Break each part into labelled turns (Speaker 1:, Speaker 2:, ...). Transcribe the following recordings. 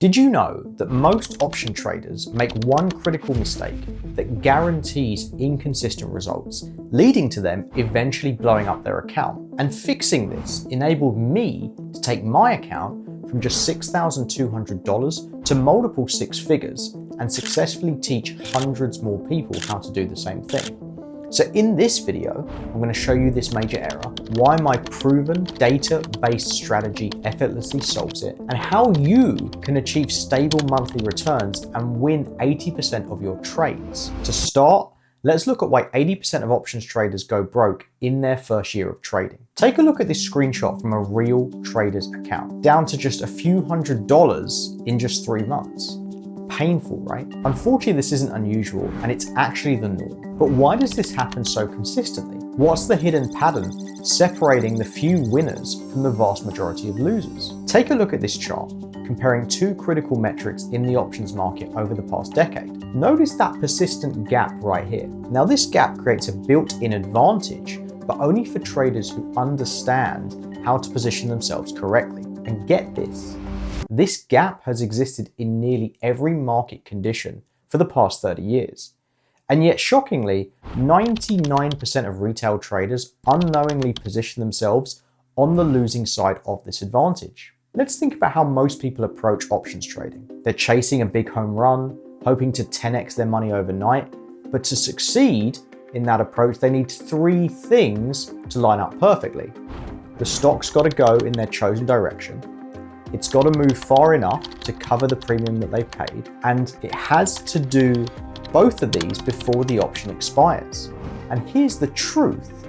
Speaker 1: Did you know that most option traders make one critical mistake that guarantees inconsistent results, leading to them eventually blowing up their account? And fixing this enabled me to take my account from just $6,200 to multiple six figures and successfully teach hundreds more people how to do the same thing. So in this video, I'm going to show you this major error, why my proven data-based strategy effortlessly solves it, and how you can achieve stable monthly returns and win 80% of your trades. To start, let's look at why 80% of options traders go broke in their first year of trading. Take a look at this screenshot from a real trader's account, down to just a few $100s in just 3 months. Painful, right? Unfortunately, this isn't unusual, and it's actually the norm. But why does this happen so consistently? What's the hidden pattern separating the few winners from the vast majority of losers? Take a look at this chart, comparing two critical metrics in the options market over the past decade. Notice that persistent gap right here. Now, this gap creates a built-in advantage, but only for traders who understand how to position themselves correctly. And get this. This gap has existed in nearly every market condition for the past 30 years. And yet, shockingly, 99% of retail traders unknowingly position themselves on the losing side of this advantage. Let's think about how most people approach options trading. They're chasing a big home run, hoping to 10x their money overnight, but to succeed in that approach, they need 3 things to line up perfectly. The stock's got to go in their chosen direction. It's got to move far enough to cover the premium that they paid, and it has to do both of these before the option expires. And here's the truth.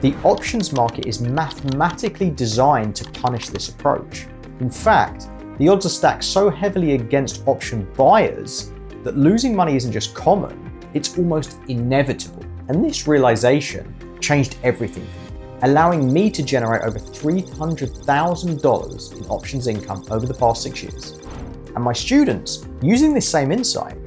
Speaker 1: The options market is mathematically designed to punish this approach. In fact, the odds are stacked so heavily against option buyers that losing money isn't just common, it's almost inevitable. And this realization changed everything for me, allowing me to generate over $300,000 in options income over the past 6 years. And my students, using this same insight,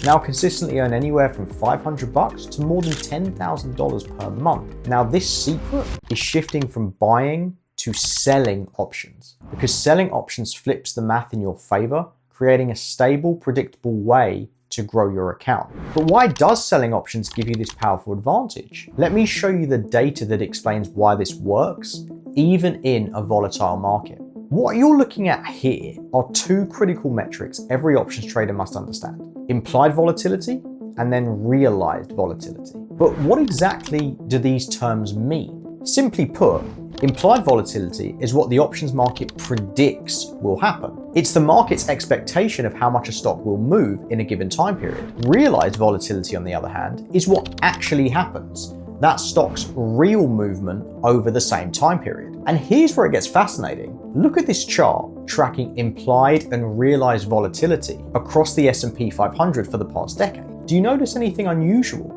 Speaker 1: now consistently earn anywhere from $500 to more than $10,000 per month. Now, this secret is shifting from buying to selling options, because selling options flips the math in your favor, creating a stable, predictable way to grow your account. But why does selling options give you this powerful advantage? Let me show you the data that explains why this works, even in a volatile market. What you're looking at here are 2 critical metrics every options trader must understand: implied volatility and then realized volatility. But what exactly do these terms mean? Simply put, implied volatility is what the options market predicts will happen. It's the market's expectation of how much a stock will move in a given time period. Realized volatility, on the other hand, is what actually happens. That stock's real movement over the same time period. And here's where it gets fascinating. Look at this chart tracking implied and realized volatility across the S&P 500 for the past decade. Do you notice anything unusual?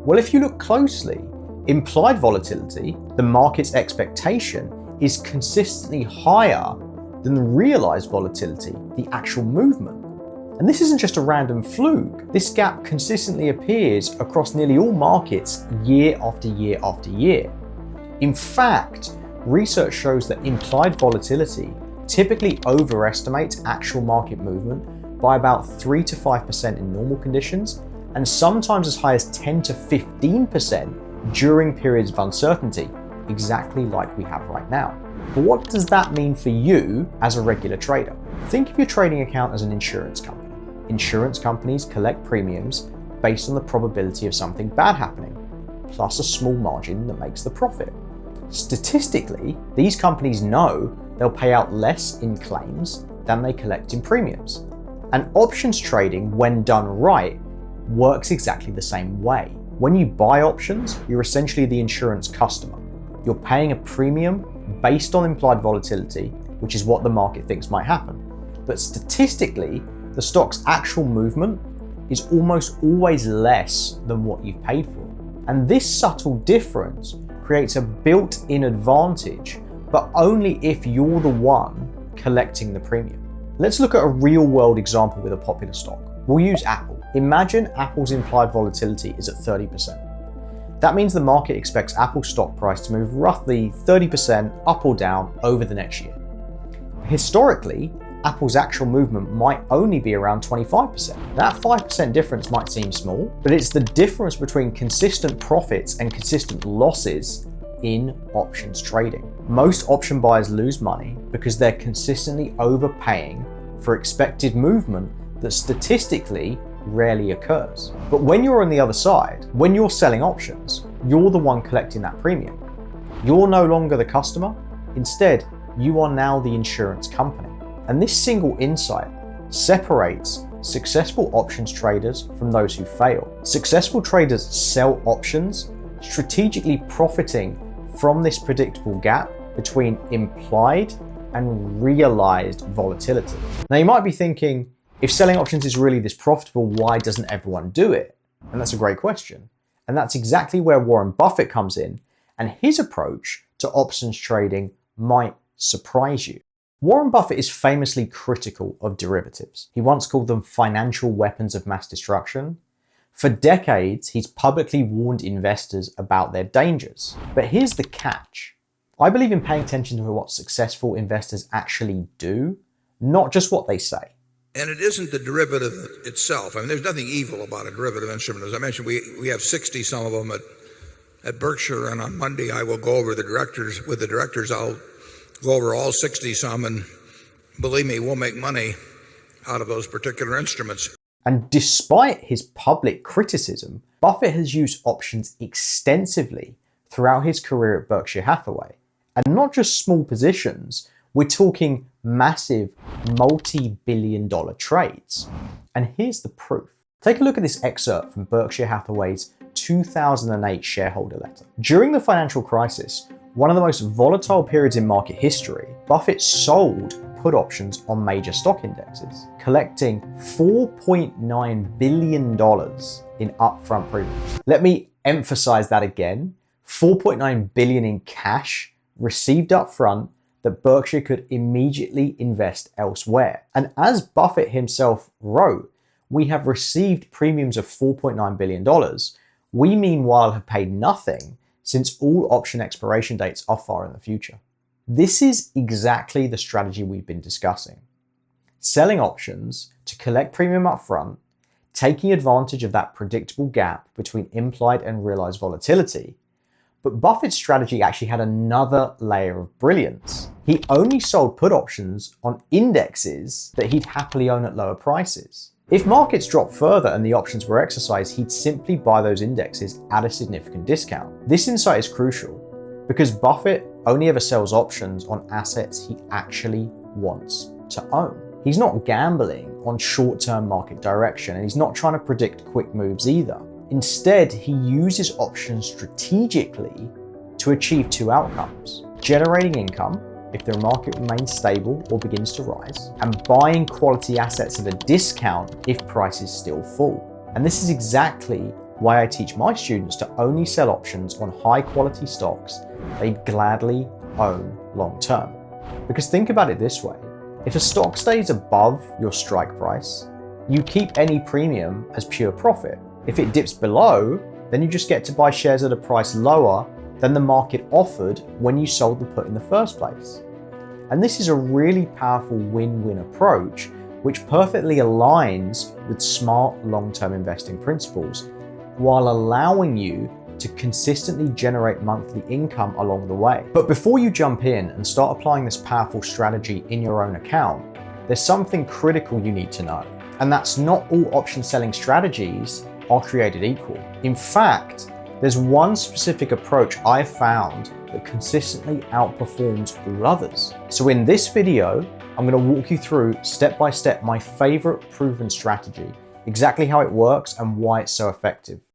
Speaker 1: Well, if you look closely, implied volatility, the market's expectation, is consistently higher than realized volatility, the actual movement. And this isn't just a random fluke. This gap consistently appears across nearly all markets year after year after year. In fact, research shows that implied volatility typically overestimates actual market movement by about 3 to 5% in normal conditions, and sometimes as high as 10 to 15% during periods of uncertainty, exactly like we have right now. But what does that mean for you as a regular trader? Think of your trading account as an insurance company. Insurance companies collect premiums based on the probability of something bad happening, plus a small margin that makes the profit. Statistically, these companies know they'll pay out less in claims than they collect in premiums. And options trading, when done right, works exactly the same way. When you buy options, you're essentially the insurance customer. You're paying a premium based on implied volatility, which is what the market thinks might happen. But statistically, the stock's actual movement is almost always less than what you've paid for. And this subtle difference creates a built-in advantage, but only if you're the one collecting the premium. Let's look at a real-world example with a popular stock. We'll use Apple. Imagine Apple's implied volatility is at 30%. That means the market expects Apple's stock price to move roughly 30% up or down over the next year. Historically, Apple's actual movement might only be around 25%. That 5% difference might seem small, but it's the difference between consistent profits and consistent losses in options trading. Most option buyers lose money because they're consistently overpaying for expected movement that statistically rarely occurs. But when you're on the other side, when you're selling options, you're the one collecting that premium. You're no longer the customer. Instead, you are now the insurance company. And this single insight separates successful options traders from those who fail. Successful traders sell options, strategically profiting from this predictable gap between implied and realized volatility. Now you might be thinking, if selling options is really this profitable, why doesn't everyone do it? And that's a great question. And that's exactly where Warren Buffett comes in, and his approach to options trading might surprise you. Warren Buffett is famously critical of derivatives. He once called them financial weapons of mass destruction. For decades, he's publicly warned investors about their dangers. But here's the catch. I believe in paying attention to what successful investors actually do, not just what they say.
Speaker 2: And it isn't the derivative itself. I mean, there's nothing evil about a derivative instrument. As I mentioned, we have 60 some of them at Berkshire, and on Monday I will go over with the directors. I'll go over all 60 some, and believe me, we'll make money out of those particular instruments.
Speaker 1: And despite his public criticism, Buffett has used options extensively throughout his career at Berkshire Hathaway. And not just small positions, we're talking massive multi-billion-dollar trades. And here's the proof. Take a look at this excerpt from Berkshire Hathaway's 2008 shareholder letter. During the financial crisis, one of the most volatile periods in market history, Buffett sold put options on major stock indexes, collecting $4.9 billion in upfront premiums. Let me emphasize that again. $4.9 billion in cash received upfront that Berkshire could immediately invest elsewhere. And as Buffett himself wrote, we have received premiums of $4.9 billion. We meanwhile have paid nothing since all option expiration dates are far in the future. This is exactly the strategy we've been discussing. Selling options to collect premium upfront, taking advantage of that predictable gap between implied and realized volatility. But Buffett's strategy actually had another layer of brilliance. He only sold put options on indexes that he'd happily own at lower prices. If markets dropped further and the options were exercised, he'd simply buy those indexes at a significant discount. This insight is crucial because Buffett only ever sells options on assets he actually wants to own. He's not gambling on short-term market direction, and he's not trying to predict quick moves either. Instead, he uses options strategically to achieve two outcomes: generating income if the market remains stable or begins to rise, and buying quality assets at a discount if prices still fall. And this is exactly why I teach my students to only sell options on high quality stocks they'd gladly own long term. Because think about it this way: if a stock stays above your strike price, you keep any premium as pure profit. If it dips below, then you just get to buy shares at a price lower than the market offered when you sold the put in the first place. And this is a really powerful win-win approach, which perfectly aligns with smart long-term investing principles, while allowing you to consistently generate monthly income along the way. But before you jump in and start applying this powerful strategy in your own account, there's something critical you need to know. And that's not all option selling strategies are created equal. In fact, there's one specific approach I've found that consistently outperforms all others. So in this video, I'm going to walk you through step by step my favorite proven strategy, exactly how it works and why it's so effective.